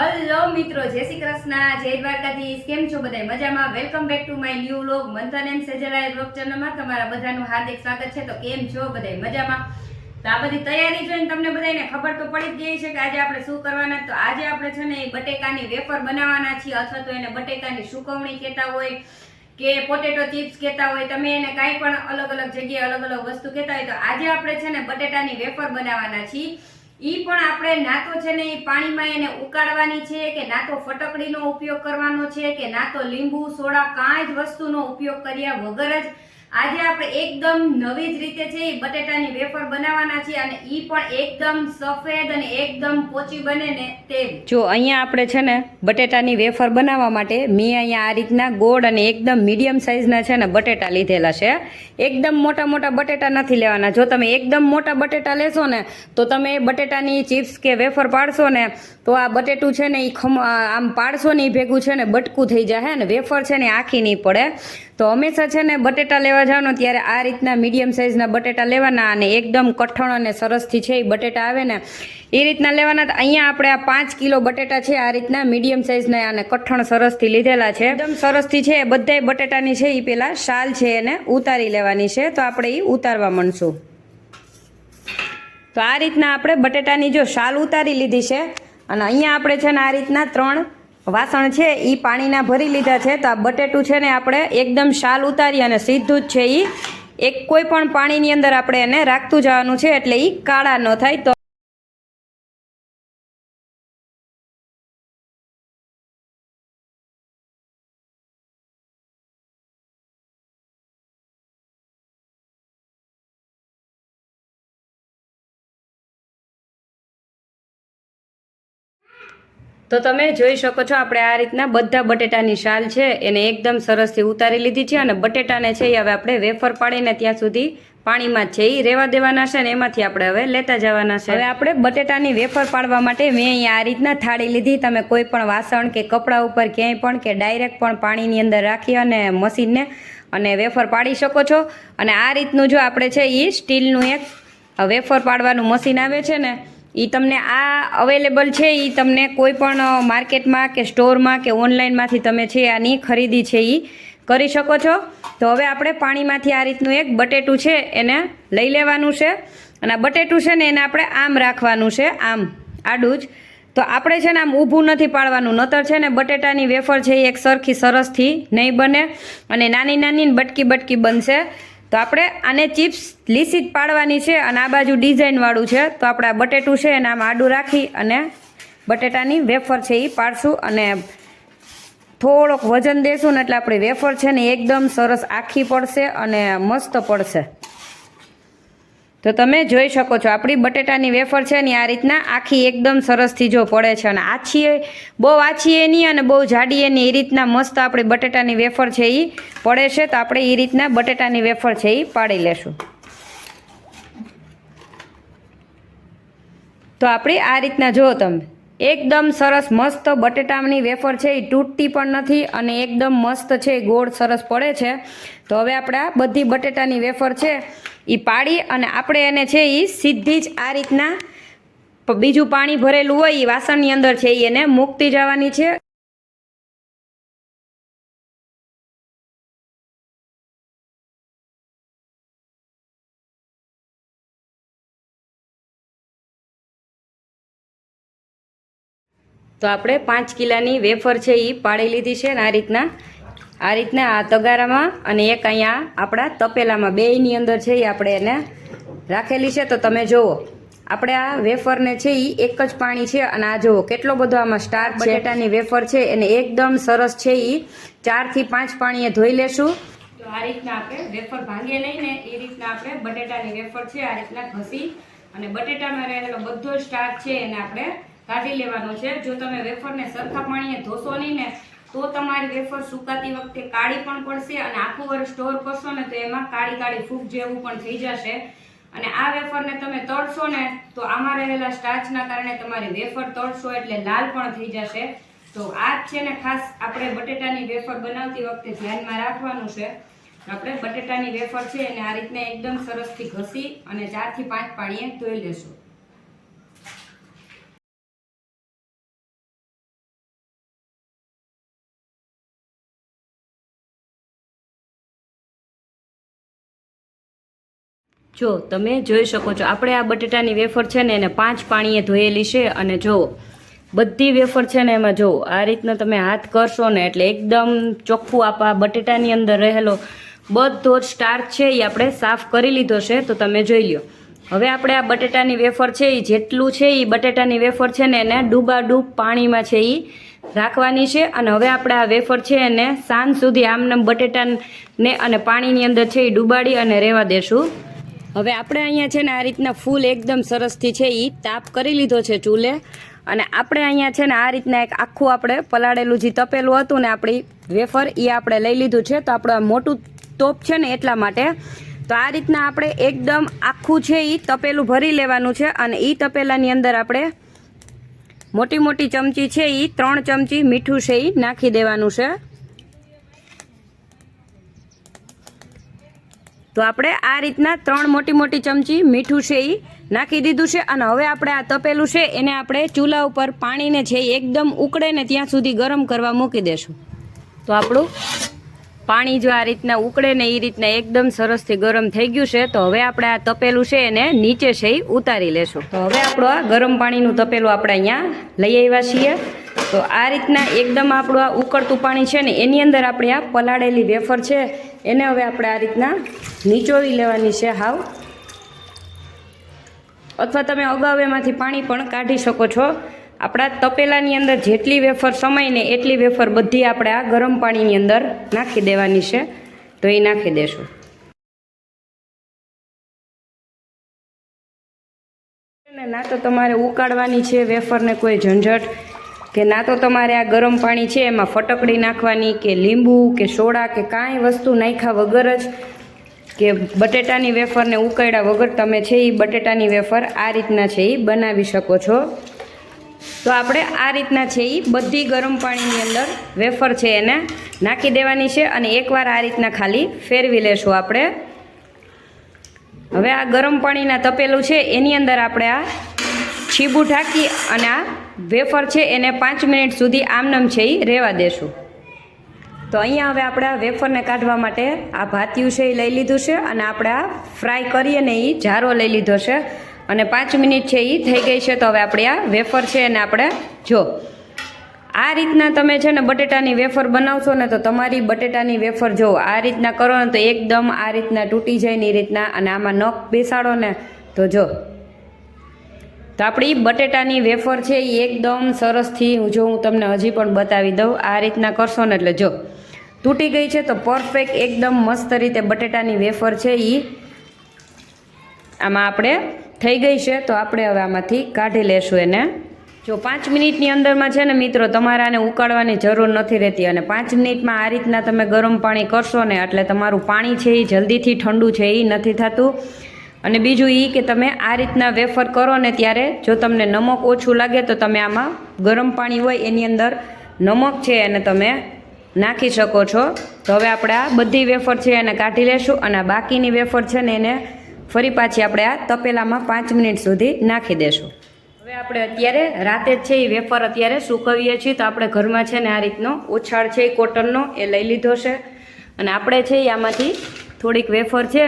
Hello મિત્રો, જય શ્રી કૃષ્ણ, જય દ્વારકાધીશ। કેમ છો બધા? મજામાં? Welcome back to my new vlog મંથન એન્ડ સેજલાઈ વ્લોગ ચેનલમાં તમારા બધાનું હાર્દિક સ્વાગત છે। તો કેમ છો બધા? મજામાં? તો આ બધી તૈયારી જોઈને તમને બધાને ખબર તો પડી જ ગઈ છે કે આજે આપણે શું કરવાના। તો આજે આપણે છે ને બટેકાની વેફર બનાવવાના છીએ, અથવા તો એને બટેકાની સુકવણી કહેતા હોય કે પોટેટો ચિપ્સ કહેતા હોય, તમે એને કાંઈ પણ અલગ અલગ જગ્યાએ અલગ અલગ વસ્તુ કહેતા હોય। તો આજે આપણે છે ને બટેટાની વેફર બનાવવાના છીએ। ઈ પણ આપણે ના તો છે ને પાણીમાં એને ઉકાળવાની છે, કે ના તો ફટકડીનો ઉપયોગ કરવાનો છે, કે ના તો લીંબુ સોડા કાંઈ જ વસ્તુનો ઉપયોગ કર્યા વગર જ આજે આપણે એકદમ નવી જ રીતે છે એ બટેટાની વેફર બનાવવાના છે, અને ઈ પણ એકદમ સફેદ અને એકદમ પોચી બને ને તેવી। જો અહીંયા આપણે છે ને બટેટાની વેફર બનાવવા માટે મેં અહીંયા આ રીતના ગોળ અને એકદમ મીડિયમ સાઇઝના છે ને બટેટા લીધેલા છે। એકદમ મોટા મોટા બટેટા નથી લેવાના। જો તમે એકદમ મોટા બટેટા લેશો ને તો તમે બટેટાની ચિપ્સ કે વેફર પાડશો ને તો આ બટેટું છે ને એ આમ પાડશો ને એ ભેગું છે ને બટકું થઈ જાય ને વેફર છે ને આખી નહીં પડે। તો હંમેશા છે ને બટેટા લેવા જાઓ ને ત્યારે આ રીતના મીડિયમ સાઇઝના બટેટા લેવાના, અને એકદમ કઠણ અને સરસથી છે એ બટેટા આવે ને એ રીતના લેવાના। તો અહીંયા આપણે આ 5 કિલો બટેટા છે આ રીતના મીડિયમ સાઇઝના અને કઠણ સરસથી લીધેલા છે। એકદમ સરસથી છે બધાય બટેટાની છે એ પેલા શાલ છે એને ઉતારી લેવાની છે। તો આપણે એ ઉતારવા માંડશું। તો આ રીતના આપણે બટેટાની જો શાલ ઉતારી લીધી છે, અને અહીંયા આપણે છે ને આ રીતના 3 વાસણ છે એ પાણીના ભરી લીધા છે। તો આ બટેટું છે ને આપણે એકદમ શાલ ઉતારી અને સીધું જ છે એ એક કોઈ પણ પાણીની અંદર આપણે એને રાખતું જવાનું છે, એટલે એ કાળા ન થાય। તો તો તમે જોઈ શકો છો આપણે આ રીતના બધા બટેટાની શાલ છે એને એકદમ સરસથી ઉતારી લીધી છે, અને બટેટાને છે એ હવે આપણે વેફર પાડીને ત્યાં સુધી પાણીમાં જ છે એ રહેવા દેવાના છે, ને એમાંથી આપણે હવે લેતા જવાના છે। હવે આપણે બટેટાની વેફર પાડવા માટે મેં અહીંયા આ રીતના થાળી લીધી। તમે કોઈ પણ વાસણ કે કપડા ઉપર ક્યાંય પણ કે ડાયરેક્ટ પણ પાણીની અંદર રાખી અને મશીનને અને વેફર પાડી શકો છો। અને આ રીતનું જો આપણે છે એ સ્ટીલનું એક વેફર પાડવાનું મશીન આવે છે ને એ તમને આ અવેલેબલ છે, એ તમને કોઈ પણ માર્કેટમાં કે સ્ટોરમાં કે ઓનલાઈનમાંથી તમે છે આની ખરીદી છે એ કરી શકો છો। તો હવે આપણે પાણીમાંથી આ રીતનું એક બટેટું છે એને લઈ લેવાનું છે, અને આ બટેટું છે ને એને આપણે આમ રાખવાનું છે, આમ આડું જ। તો આપણે છે ને આમ ઊભું નથી પાડવાનું, નતર છે ને બટેટાની વેફર છે એ એક સરખી સરસથી નહીં બને અને નાની નાની બટકી બટકી બનશે। તો આપણે આને ચિપ્સ લીસી જ પાડવાની છે, અને આ બાજુ ડિઝાઇનવાળું છે। તો આપણે આ બટેટું છે એને આમ આડું રાખી અને બટેટાની વેફર છે એ પાડશું, અને થોડોક વજન દેશું ને એટલે આપણી વેફર છે ને એકદમ સરસ આખી પડશે અને મસ્ત પડશે। તો તમે જોઈ શકો છો આપણી બટેટાની વેફર છે ને આ રીતના આખી એકદમ સરસથી જો પડે છે, અને આછી બહુ આછી એ નહીં અને બહુ જાડી એ નહીં, એ રીતના મસ્ત આપણી બટેટાની વેફર છે એ પડે છે। તો આપણે એ રીતના બટેટાની વેફર છે એ પાડી લેશું। તો આપણી આ રીતના જો તમે એકદમ સરસ મસ્ત બટેટાની વેફર છે એ તૂટતી પણ નથી, અને એકદમ મસ્ત છે ગોળ સરસ પડે છે। તો હવે આપણે આ બધી બટેટાની વેફર છે એ પાડી અને આપણે એને છે એ સીધી જ આ રીતના બીજું પાણી ભરેલું હોય એ વાસણની અંદર છે એને મૂકતી જવાની છે। તો આપણે 5 કિલાની વેફર છે એ પાડી લીધી છે, ને આ રીતના આ તગારામાં અને એક અહીંયા આપણા તપેલામાં બેયની અંદર છે એ આપણે એને રાખેલી છે। તો તમે જુઓ આપણે આ વેફરને છે એ એક જ પાણી છે, અને આ જુઓ કેટલો બધો આમાં સ્ટાર્ચ છે। બટેટાની વેફર છે એને એકદમ સરસ છે એ 4 થી 5 પાણીએ ધોઈ લેશું। તો આ રીતના આપણે વેફર ભાંગીએ નહીં ને એ રીતના આપણે બટેટાની વેફર છે આ રીતના ઘસી અને બટેટામાં રહેલો બધો સ્ટાર્ચ છે એને આપણે કાઢી લેવાનો છે। જો તમે વેફરને સરખા પાણીએ ધોશો નહીં ને તો તમારી વેફર સુકાતી વખતે કાળી પણ પડશે, અને આખું વર્ષ સ્ટોર કરશો ને તો એમાં કાળી કાળી ફૂગ જેવું પણ થઈ જશે। અને આ વેફરને તમે તળશો ને તો આમાં રહેલા સ્ટાર્ચના કારણે તમારી વેફર તળશો એટલે લાલ પણ થઈ જશે। તો આ જ છે ને ખાસ આપણે બટેટાની વેફર બનાવતી વખતે ધ્યાનમાં રાખવાનું છે। આપણે બટેટાની વેફર છે એને આ રીતના એકદમ સરસથી ઘસી અને 4 થી 5 પાણીએ ધોઈ લેશું। જો તમે જોઈ શકો છો, આપણે આ બટેટાની વેફર છે ને એને 5 પાણીએ ધોયેલી છે. અને જુઓ બધી વેફર છે ને એમાં જુઓ આ રીતના તમે હાથ કરશો ને એટલે એકદમ ચોખ્ખું આ બટેટાની અંદર રહેલો બધો જ સ્ટાર્ચ છે એ આપણે સાફ કરી લીધો છે. તો તમે જોઈ લ્યો. હવે આપણે આ બટેટાની વેફર છે એ જેટલું છે એ બટેટાની વેફર છે ને એને ડૂબાડૂબ પાણીમાં છે એ રાખવાની છે. અને હવે આપણે આ વેફર છે એને સાંજ સુધી આમને બટેટાને અને પાણીની અંદર છે એ ડૂબાડી અને રહેવા દેશું. હવે આપણે અહીંયા છે ને આ રીતના ફૂલ એકદમ સરસથી છે એ તાપ કરી લીધો છે ચૂલે. અને આપણે અહીંયા છે ને આ રીતના એક આખું આપણે પલાળેલું જે તપેલું હતું ને આપણી વેફર એ આપણે લઈ લીધું છે. તો આપણું આ મોટું તોપ છે ને એટલા માટે. તો આ રીતના આપણે એકદમ આખું છે એ તપેલું ભરી લેવાનું છે. અને એ તપેલાની અંદર આપણે મોટી મોટી ચમચી છે એ 3 ચમચી મીઠું છે એ નાખી દેવાનું છે. તો આપણે આ રીતના 3 મોટી મોટી ચમચી મીઠું છે એ નાખી દીધું છે. અને હવે આપણે આ તપેલું છે એને આપણે ચૂલા ઉપર પાણીને છે એકદમ ઉકળે ને ત્યાં સુધી ગરમ કરવા મૂકી દેશું. તો આપણું પાણી જો આ રીતના ઉકળે ને એ રીતના એકદમ સરસથી ગરમ થઈ ગયું છે. તો હવે આપણે આ તપેલું છે એને નીચે છે એ ઉતારી લેશું. તો હવે આપણું આ ગરમ પાણીનું તપેલું આપણે અહીંયા લઈ આવ્યા છીએ. તો આ રીતના એકદમ આપણું આ ઉકળતું પાણી છે ને એની અંદર આપણી આ પલાળેલી વેફર છે એને હવે આપણે આ રીતના નીચોવી લેવાની છે હાવ. અથવા તમે અગાઉ એમાંથી પાણી પણ કાઢી શકો છો. આપણા તપેલાની અંદર જેટલી વેફર સમાય ને એટલી વેફર બધી આપણે આ ગરમ પાણીની અંદર નાખી દેવાની છે. તો એ નાખી દેશું. ના તો તમારે ઉકાળવાની છે વેફરને કોઈ ઝંઝટ, કે ના તો તમારે આ ગરમ પાણી છે એમાં ફટકડી નાખવાની કે લીંબુ કે સોડા કે કાંઈ વસ્તુ નાખ્યા વગર જ કે બટેટાની વેફરને ઉકાળ્યા વગર તમે છે એ બટેટાની વેફર આ રીતના છે એ બનાવી શકો છો. તો આપણે આ રીતના છે એ બધી ગરમ પાણીની અંદર વેફર છે એને નાખી દેવાની છે. અને એકવાર આ રીતના ખાલી ફેરવી લેશું આપણે. હવે આ ગરમ પાણીના તપેલું છે એની અંદર આપણે આ છીબું ઢાંકી અને આ વેફર છે એને 5 મિનિટ સુધી આમનામ છે એ રહેવા દેશું. તો અહીંયા હવે આપણે આ વેફરને કાઢવા માટે આ ભાતિયું છે એ લઈ લીધું છે. અને આપણે આ ફ્રાય કરીએ ને એ જારો લઈ લીધો છે. અને 5 મિનિટ છે એ થઈ ગઈ છે. તો હવે આપણી આ વેફર છે એને આપણે જો આ રીતના તમે છે ને બટેટાની વેફર બનાવશો ને તો તમારી બટેટાની વેફર જો આ રીતના કરો ને તો એકદમ આ રીતના તૂટી જાય ને એ રીતના. અને આમાં નખ બેસાડો ને તો જો તો આપણી બટેટાની વેફર છે એ એકદમ સરસથી જો હું તમને હજી પણ બતાવી દઉં. આ રીતના કરશો ને એટલે જો તૂટી ગઈ છે. તો પરફેક્ટ એકદમ મસ્ત રીતે બટેટાની વેફર છે એ આમાં આપણે થઈ ગઈ છે. તો આપણે હવે આમાંથી કાઢી લેશું એને. જો 5 મિનિટની અંદરમાં છે ને મિત્રો તમારે આને ઉકાળવાની જરૂર નથી રહેતી. અને 5 મિનિટમાં આ રીતના તમે ગરમ પાણી કરશો ને એટલે તમારું પાણી છે એ જલ્દીથી ઠંડુ છે એ નથી થતું. અને બીજું એ કે તમે આ રીતના વેફર કરો ને ત્યારે જો તમને નમક ઓછું લાગે તો તમે આમાં ગરમ પાણી હોય એની અંદર નમક છે એને તમે નાખી શકો છો. તો હવે આપણે આ બધી વેફર છે એને કાઢી લેશું. અને આ બાકીની વેફર છે ને એને ફરી પાછી આપણે આ તપેલામાં 5 મિનિટ સુધી નાખી દેશું. હવે આપણે અત્યારે રાતે જ છે એ વેફર અત્યારે સૂકવીએ છીએ. તો આપણે ઘરમાં છે ને આ રીતનો ઓછાળ છે એ કોટનનો એ લઈ લીધો છે. અને આપણે છે એ આમાંથી થોડીક વેફર છે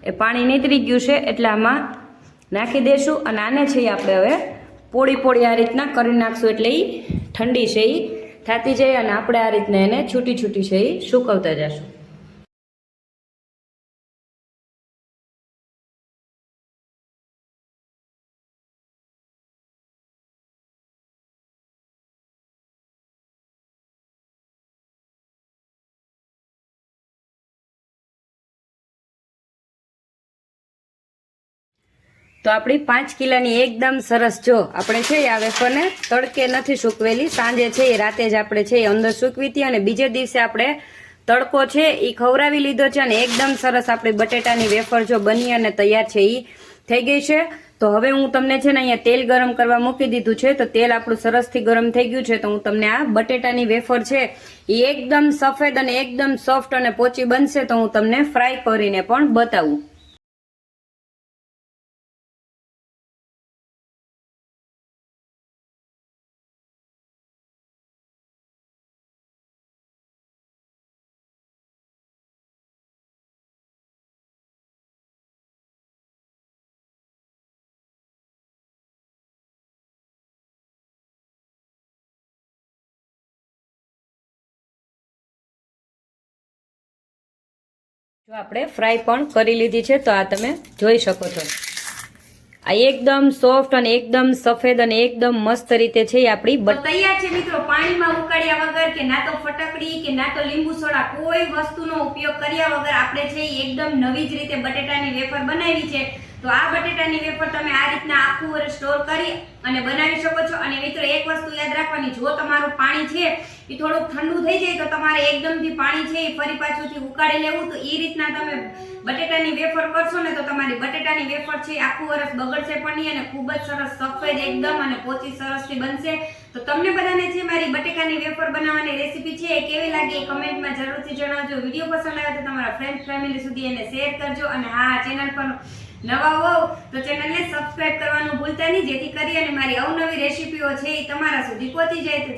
એ પાણી નીતરી ગયું છે એટલે આમાં નાખી દઈશું. અને આને છે એ આપણે હવે પોળી પોળી આ રીતના કરી નાખશું એટલે એ ઠંડી છે એ થતી જાય. અને આપણે આ રીતના એને છૂટી છૂટી છે એ સૂકવતા જશું. તો આપણી 5 કિલોની એકદમ સરસ જો આપણે છે આ વેફરને તડકે નથી સૂકવેલી. સાંજે છે એ રાતે જ આપણે છે એ અંદર સૂકવી હતી. અને બીજે દિવસે આપણે તડકો છે એ ખવડાવી લીધો છે. અને એકદમ સરસ આપણી બટેટાની વેફર જો બની અને તૈયાર છે એ થઈ ગઈ છે. તો હવે હું તમને છે ને અહીંયા તેલ ગરમ કરવા મૂકી દીધું છે. તો તેલ આપણું સરસથી ગરમ થઈ ગયું છે. તો હું તમને આ બટેટાની વેફર છે એ એકદમ સફેદ અને એકદમ સોફ્ટ અને પોચી બનશે તો હું તમને ફ્રાય કરીને પણ બતાવું. જો આપણે ફ્રાય પણ કરી લીધી છે તો આ તમે જોઈ શકો છો. આ એકદમ સોફ્ટ અને એકદમ સફેદ અને એકદમ મસ્ત રીતે છે એ આપણી તૈયાર છે મિત્રો. પાણીમાં ઉકાળ્યા વગર કે ના તો ફટકડી કે ના તો લીંબુ સોડા કોઈ વસ્તુનો ઉપયોગ કર્યા વગર આપણે છે એકદમ નવી જ રીતે બટેટાની વેફર બનાવી છે. તો આ બટેટાની વેફર તમે આ રીતના આખું વર્ષ સ્ટોર કરી અને બનાવી શકો છો. અને મિત્રો એક વસ્તુ યાદ રાખવાની, જો તમારું પાણી છે એ થોડુંક ઠંડુ થઈ જાય તો તમારે એકદમથી પાણી છે એ ફરી પાછુંથી ઉકાળી લેવું. તો એ રીતના તમે બટેટાની વેફર કરશો ને તો તમારી બટેટાની વેફર છે આખું વર્ષ બગડશે પણ નહીં અને ખૂબ જ સરસ સફેદ એકદમ અને પોચી સરસથી બનશે. તો તમને બધાને છે મારી બટેકાની વેફર બનાવવાની રેસીપી છે એ કેવી લાગી એ કમેન્ટમાં જરૂરથી જણાવજો. વિડીયો પસંદ આવે તો તમારા ફ્રેન્ડ ફેમિલી સુધી એને શેર કરજો. અને હા, ચેનલ પર નવા હોવ તો ચેનલને સબસ્ક્રાઇબ કરવાનું ભૂલતા નહીં, જેથી કરી અને મારી અવનવી રેસીપીઓ છે એ તમારા સુધી પહોંચી જાય. તો